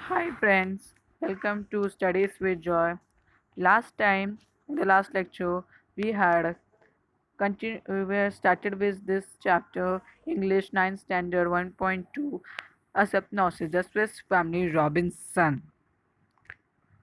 Hi friends, welcome to Studies with Joy. Last time, in the last lecture, we had we were started with this chapter English 9th Standard 1.2, a synopsis, the Swiss Family Robinson.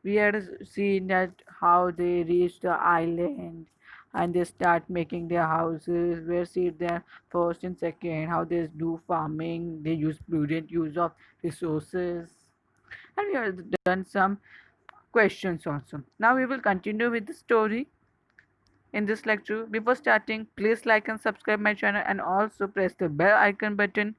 We had seen that how they reached the island and they start making their houses, where see their first and second, how they do farming, they use prudent use of resources, and we have done some questions also. Now we will continue with the story in this lecture. Before starting, please like and subscribe my channel and also press the bell icon button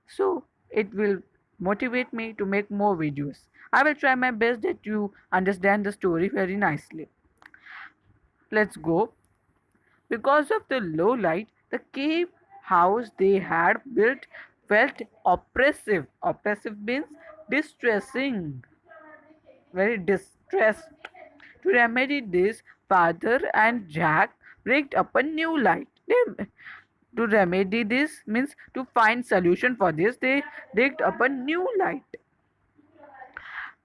so it will motivate me to make more videos. I will try my best that you understand the story very nicely. Let's go. Because of the low light, the cave house they had built felt oppressive. Oppressive means distressing, very distressed. To remedy this, father and Jack rigged up a new light. To remedy this means to find solution for this, they rigged up a new light.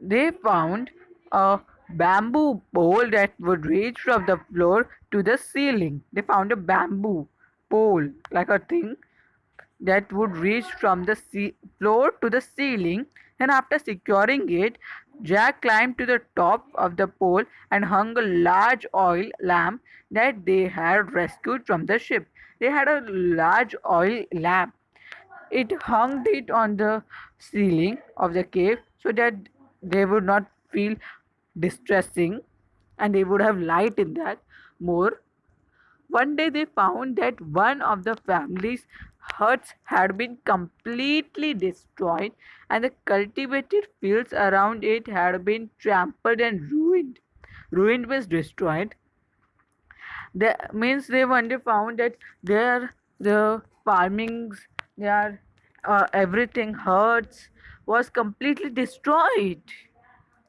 They found a bamboo pole that would reach from the floor to the ceiling. They found a bamboo pole, like a thing that would reach from the floor to the ceiling, and after securing it, Jack climbed to the top of the pole and hung a large oil lamp that they had rescued from the ship. They had a large oil lamp. It hung it on the ceiling of the cave so that they would not feel distressing and they would have light in that more. One day they found that one of the family's huts had been completely destroyed and the cultivated fields around it had been trampled and ruined. Ruined means destroyed. That means they one day found that their the farmings, their everything huts was completely destroyed.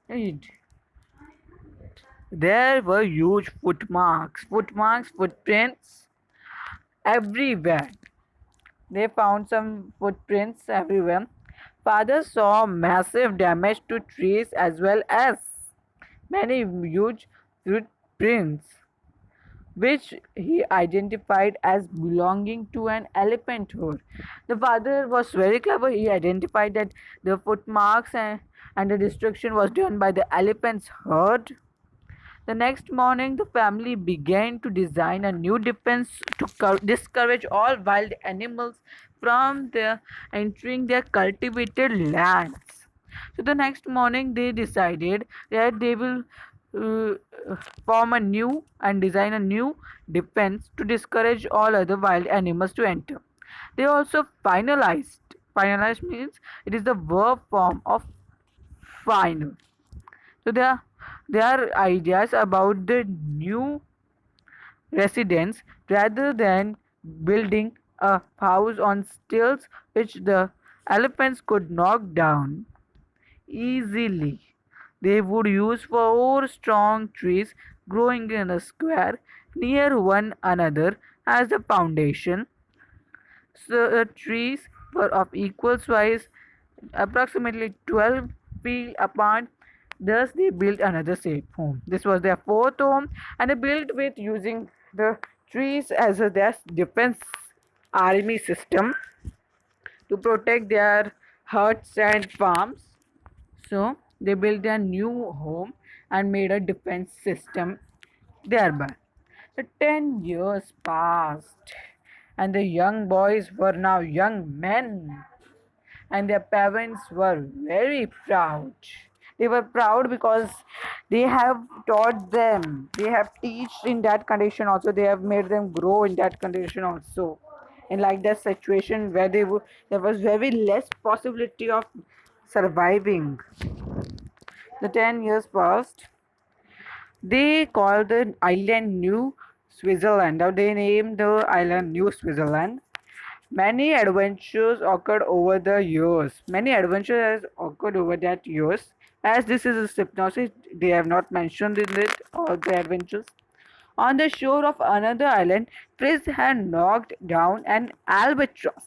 Right. There were huge footprints everywhere. They found some footprints everywhere. Father saw massive damage to trees as well as many huge footprints, which he identified as belonging to an elephant herd. The father was very clever. He identified that the footmarks and the destruction was done by the elephant's herd. The next morning, the family began to design a new defense to discourage all wild animals from entering their cultivated lands. So the next morning, they decided that they will uh, form a new and design a new defense to discourage all other wild animals to enter. They also finalized. Finalized means it is the verb form of final. So there are ideas about the new residence rather than building a house on stilts which the elephants could knock down easily. They would use four strong trees growing in a square near one another as the foundation. So the trees were of equal size, approximately 12 feet apart. Thus, they built another safe home. This was their fourth home, and they built with using the trees as their defense army system to protect their huts and farms. So, they built a new home and made a defense system thereby. The 10 years passed, and the young boys were now young men, and their parents were very proud. They were proud because they have taught them, they have teached in that condition also, they have made them grow in that condition also. In like that situation where there was very less possibility of surviving. The 10 years passed. They called the island New Switzerland. Now they named the island New Switzerland. Many adventures occurred over the years. Many adventures has occurred over that years. As this is a hypnosis, they have not mentioned in it all the adventures. On the shore of another island, Fritz had knocked down an albatross,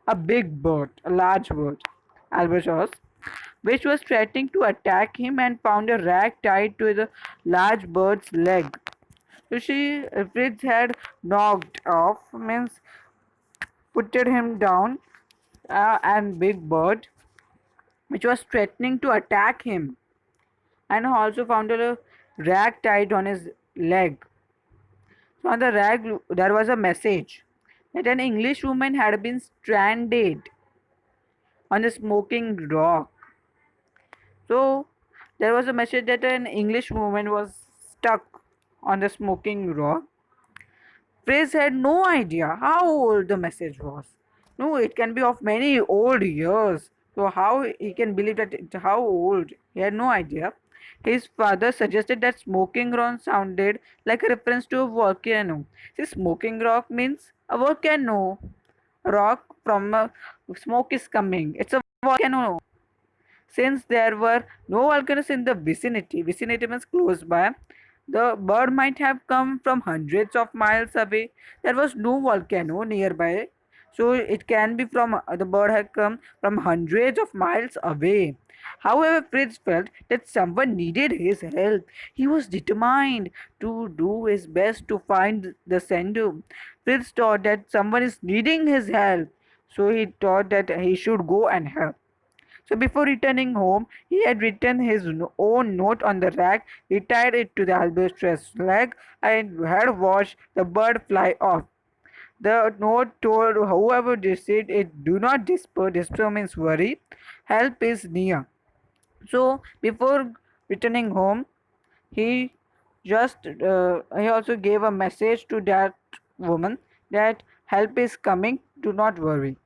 a big bird, a large bird, albatross. which was threatening to attack him, and found a rag tied to the large bird's leg. So Fritz had knocked off, means putted him down, and big bird, which was threatening to attack him, and also found a rag tied on his leg. So on the rag there was a message that an English woman had been stranded on a smoking rock. So there was a message that an English woman was stuck on the smoking rock. Fritz had no idea how old the message was. No, it can be of many old years. So how he can believe that how old? He had no idea. His father suggested that smoking rock sounded like a reference to a volcano. See, smoking rock means a volcano. Rock from a smoke is coming. It's a volcano. Since there were no volcanoes in the vicinity means close by, the bird might have come from hundreds of miles away. There was no volcano nearby, so it can be from the bird had come from hundreds of miles away. However, Fritz felt that someone needed his help. He was determined to do his best to find the sender. Fritz thought that someone is needing his help, so he thought that he should go and help. So before returning home, he had written his own note on the rack, retied it to the albatross leg, and had watched the bird fly off. The note told whoever received it, do not despair. Despair means worry. Help is near. So before returning home, he he also gave a message to that woman that help is coming. Do not worry.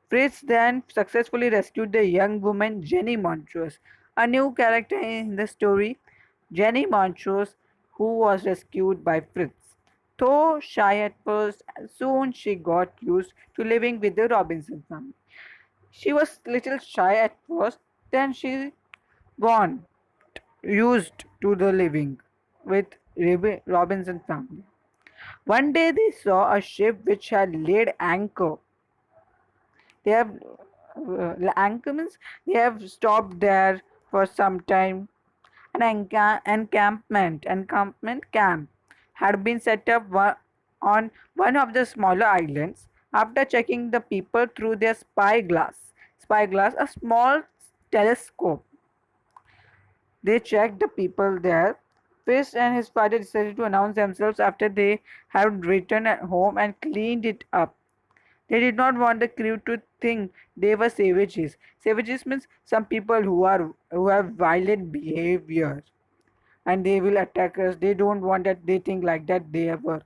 Fritz then successfully rescued the young woman Jenny Montrose, a new character in the story. Jenny Montrose, who was rescued by Fritz. Though shy at first, soon she got used to living with the Robinson family. She was little shy at first, then she got used to the living with Robinson family. One day they saw a ship which had laid anchor. They have anchor means they have stopped there for some time. An encampment camp had been set up on one of the smaller islands. After checking the people through their spyglass, a small telescope, they checked the people there. Fish and his father decided to announce themselves after they had returned at home and cleaned it up. They did not want the crew to think they were savages. Savages means some people who have violent behavior and they will attack us. They don't want that they think like that they ever.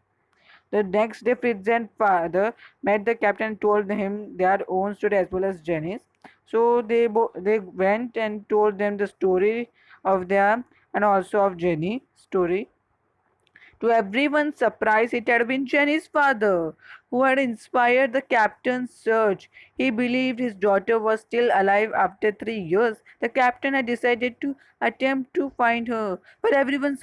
The next day, Fritz and father met the captain and told him their own story as well as Jenny's. So they went and told them the story of them and also of Jenny's story. To everyone's surprise, it had been Jenny's father who had inspired the captain's search. He believed his daughter was still alive after 3 years. The captain had decided to attempt to find her. For everyone's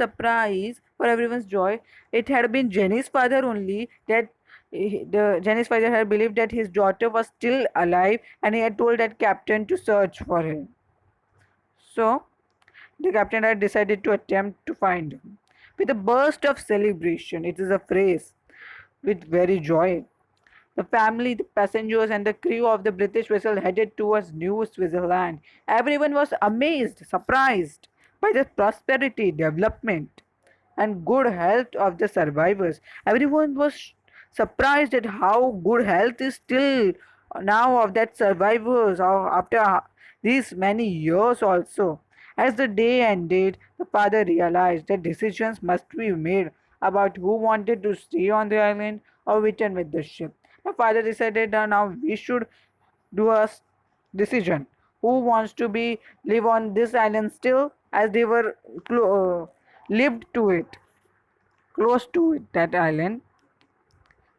joy, it had been Jenny's father only that the Jenny's father had believed that his daughter was still alive, and he had told that captain to search for her. So the captain had decided to attempt to find him. With a burst of celebration, it is a phrase, with very joy. The family, the passengers, and the crew of the British vessel headed towards New Switzerland. Everyone was amazed, surprised by the prosperity, development, and good health of the survivors. Everyone was surprised at how good health is still now of that survivors after these many years also. As the day ended, the father realized that decisions must be made about who wanted to stay on the island or return with the ship. The father decided that now we should do a decision. Who wants to be live on this island still, as they were lived to it, close to it, that island,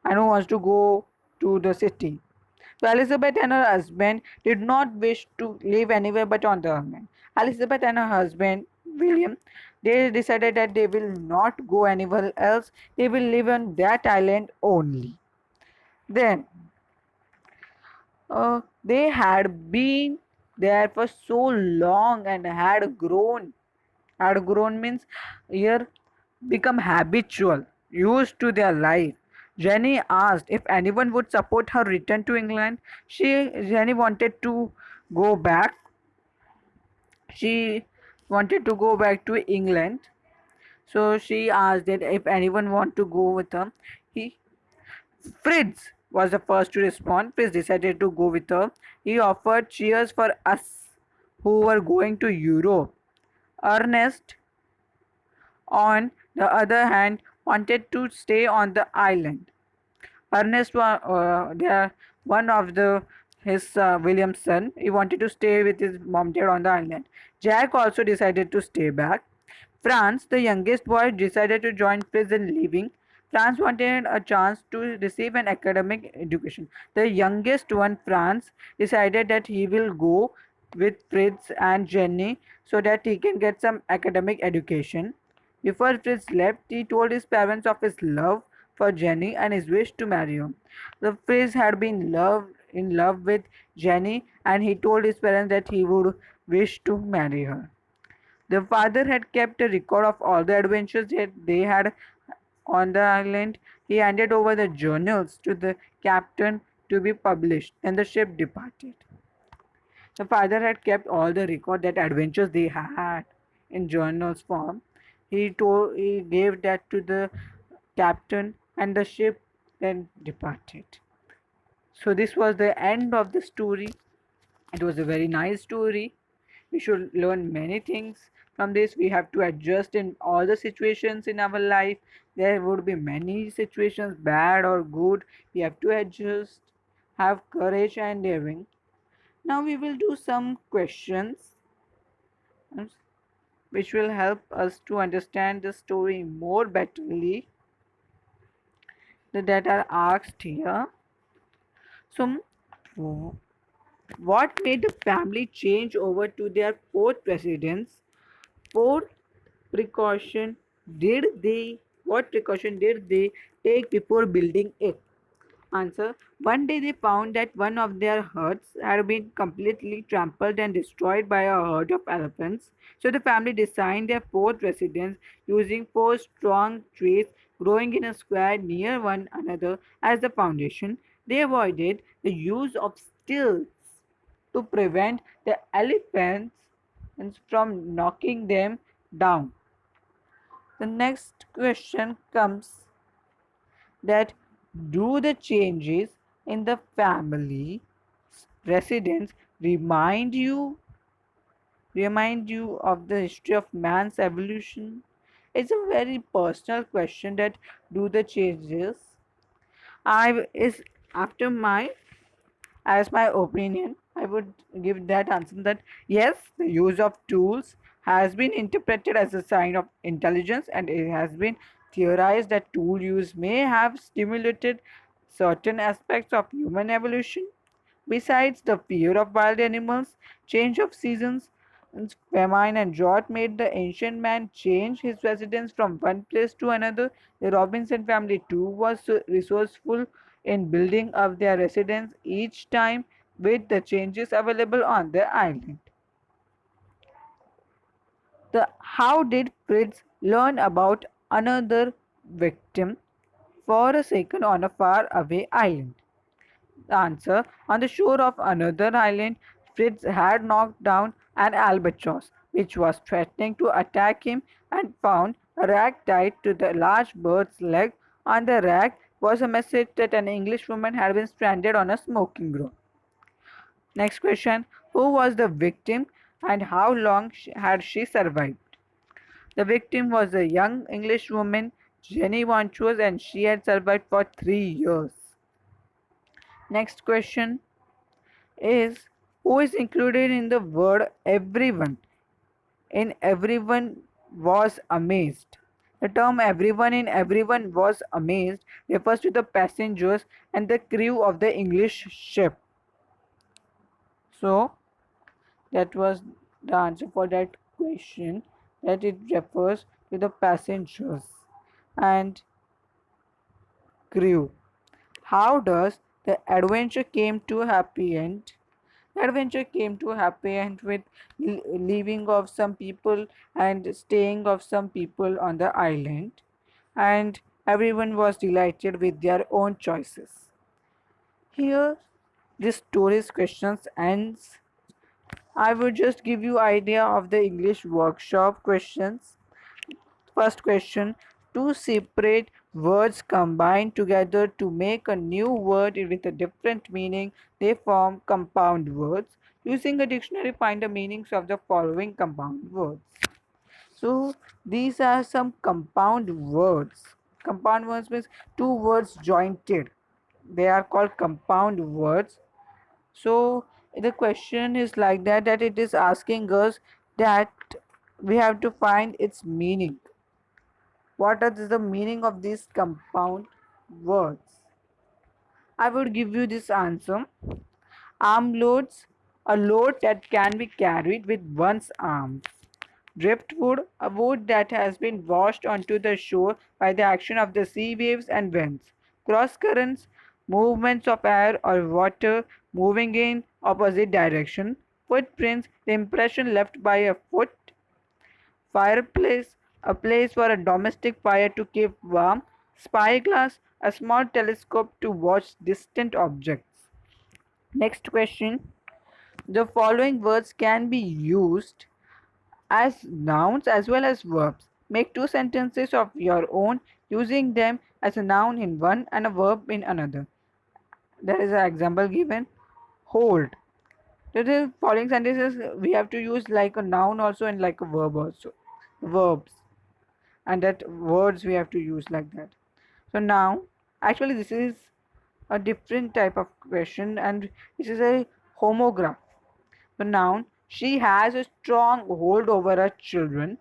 and who wants to go to the city. So Elizabeth and her husband did not wish to live anywhere but on the island. Elizabeth and her husband William, they decided that they will not go anywhere else. They will live on that island only. Then they had been there for so long and had grown. Had grown means here become habitual, used to their life. Jenny asked if anyone would support her return to England. Jenny wanted to go back. She wanted to go back to England. So she asked that if anyone want to go with her. He Fritz was the first to respond. Fritz decided to go with her. He offered cheers for us who were going to Europe. Ernest, on the other hand, wanted to stay on the island. Ernest was one of the his William's son. He wanted to stay with his mom dad on the island. Jack also decided to stay back. Franz, the youngest boy, decided to join Fritz in leaving. Franz wanted a chance to receive an academic education. The youngest one, Franz, decided that he will go with Fritz and Jenny so that he can get some academic education. Before Fritz left, he told his parents of his love for Jenny and his wish to marry her. The Fritz had been in love with Jenny and he told his parents that he would wish to marry her. The father had kept a record of all the adventures that they had on the island. He handed over the journals to the captain to be published, and the ship departed. The father had kept all the record that adventures they had in journals form. He gave that to the captain, and the ship then departed. So this was the end of the story. It was a very nice story. We should learn many things from this. We have to adjust in all the situations in our life. There would be many situations, bad or good. We have to adjust, have courage and daring. Now we will do some questions which will help us to understand the story more betterly that are asked here. So, what made the family change over to their fourth residence? What precaution what precaution did they take before building it? Answer. One day they found that one of their huts had been completely trampled and destroyed by a herd of elephants. So the family designed their fourth residence using four strong trees growing in a square near one another as the foundation. They avoided the use of stilts to prevent the elephants from knocking them down. The next question comes that do the changes in the family residence remind you of the history of man's evolution? It's a very personal question that do the changes I is after my as my opinion, I would give that answer that yes, the use of tools has been interpreted as a sign of intelligence, and it has been theorized that tool use may have stimulated certain aspects of human evolution. Besides the fear of wild animals, change of seasons, and famine and drought made the ancient man change his residence from one place to another. The Robinson family too was so resourceful in building up their residence each time with the changes available on the island. How did Fritz learn about another victim for a second on a far away island? The answer. On the shore of another island, Fritz had knocked down an albatross which was threatening to attack him and found a rag tied to the large bird's leg. On the rag was a message that an English woman had been stranded on a smoking ground. Next question. Who was the victim and how long had she survived? The victim was a young English woman, Jenny Vanchus, and she had survived for 3 years. Next question is who is included in the word everyone? In everyone was amazed. The term everyone in everyone was amazed refers to the passengers and the crew of the English ship. So that was the answer for that question, that it refers to the passengers and crew. How does the adventure came to a happy end? The adventure came to a happy end with leaving of some people and staying of some people on the island, and everyone was delighted with their own choices. Here, this story's questions ends. I will just give you idea of the English workshop questions. First question: two separate words combine together to make a new word with a different meaning. They form compound words. Using a dictionary, find the meanings of the following compound words. So these are some compound words. Compound words means two words jointed. They are called compound words. So the question is like that it is asking us that we have to find its meaning. What is the meaning of these compound words? I would give you this answer. Arm loads, a load that can be carried with one's arms. Driftwood, a wood that has been washed onto the shore by the action of the sea waves and winds. Cross currents, movements of air or water moving in opposite direction. Footprints, the impression left by a foot. Fireplace, a place for a domestic fire to keep warm. Spyglass, a small telescope to watch distant objects. Next question. The following words can be used as nouns as well as verbs. Make two sentences of your own using them as a noun in one and a verb in another. There is an example given. Hold. The following sentences we have to use like a noun also and like a verb also. Verbs. And that words we have to use like that. So now, actually this is a different type of question and this is a homograph. The noun, she has a strong hold over her children,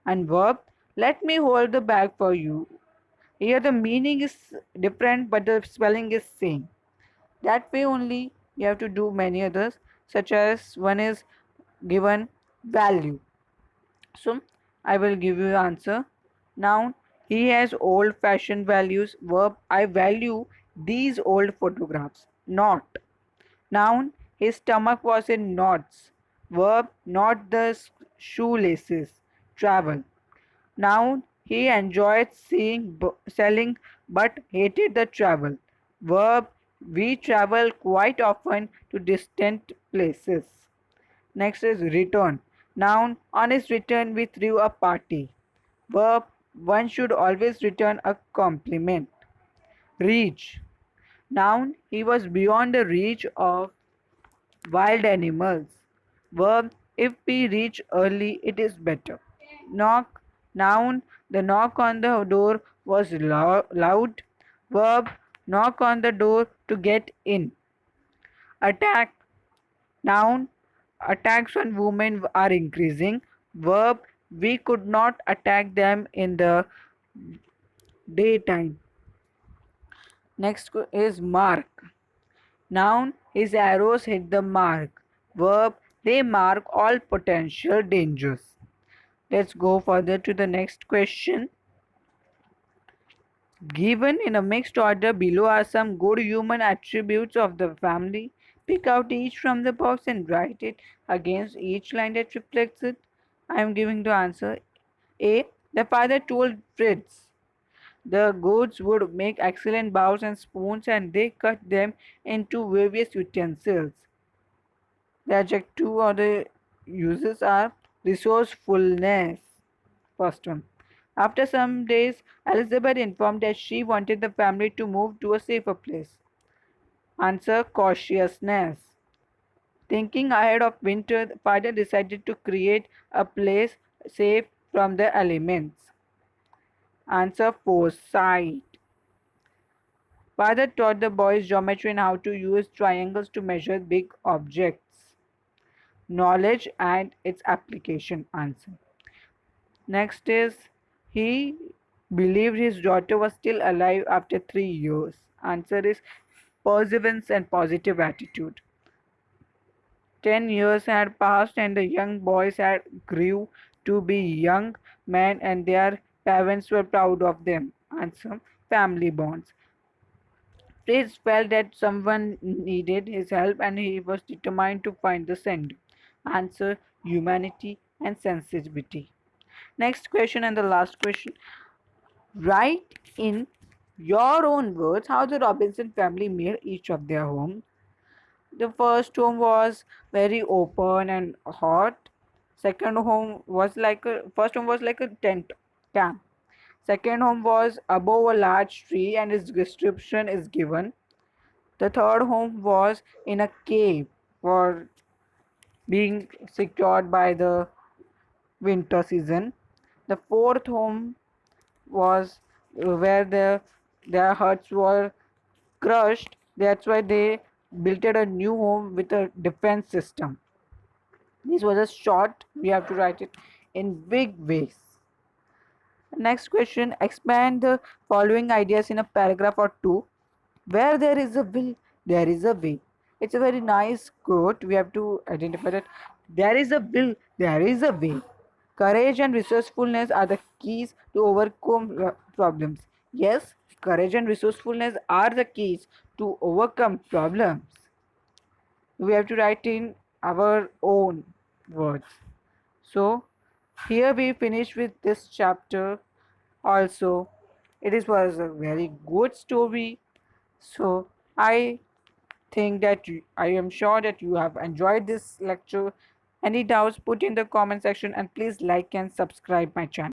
and verb, let me hold the bag for you. Here the meaning is different but the spelling is same. That way only you have to do many others, such as one is given value. So I will give you the answer. Noun, he has old fashioned values. Verb, I value these old photographs. Not. Noun, his stomach was in knots. Verb, not the shoelaces. Travel. Noun, he enjoyed selling but hated the travel. Verb, we travel quite often to distant places. Next is return. Noun, on his return we threw a party. Verb, one should always return a compliment. Reach. Noun, he was beyond the reach of wild animals. Verb, if we reach early, it is better. Knock. Noun, the knock on the door was loud. Verb, knock on the door to get in. Attack. Noun, attacks on women are increasing. Verb, we could not attack them in the daytime. Next is mark. Noun, his arrows hit the mark. Verb, they mark all potential dangers. Let's go further to the next question. Given in a mixed order below are some good human attributes of the family. Pick out each from the box and write it against each line that reflects it. I am giving the answer. A. The father told Fritz the goats would make excellent bowls and spoons and they cut them into various utensils. The adjective or the uses are resourcefulness. First one. After some days, Elizabeth informed that she wanted the family to move to a safer place. Answer: cautiousness. Thinking ahead of winter, the father decided to create a place safe from the elements. Answer: foresight. Father taught the boys geometry and how to use triangles to measure big objects. Knowledge and its application. Answer. Next is he believed his daughter was still alive after 3 years. Answer is perseverance and positive attitude. 10 years had passed and the young boys had grew to be young men and their parents were proud of them. Answer: family bonds. Fritz felt that someone needed his help and he was determined to find the send answer, humanity, and sensitivity. Next question and the last question. Write in your own words how the Robinson family made each of their home. The first home was very open and hot. Second home was like a first home was like a tent camp. Second home was above a large tree and its description is given. The third home was in a cave for being secured by the winter season. The fourth home was where their huts were crushed. That's why they built a new home with a defense system. This was a short. We have to write it in big ways. Next question. Expand the following ideas in a paragraph or two. Where there is a will, there is a way. It's a very nice quote. We have to identify that there is a will, there is a way. Courage and resourcefulness are the keys to overcome problems. Yes, courage and resourcefulness are the keys to overcome problems. We have to write in our own words. So, here we finish with this chapter. Also, was a very good story. So, I think that I am sure that you have enjoyed this lecture. Any doubts, put in the comment section and please like and subscribe my channel.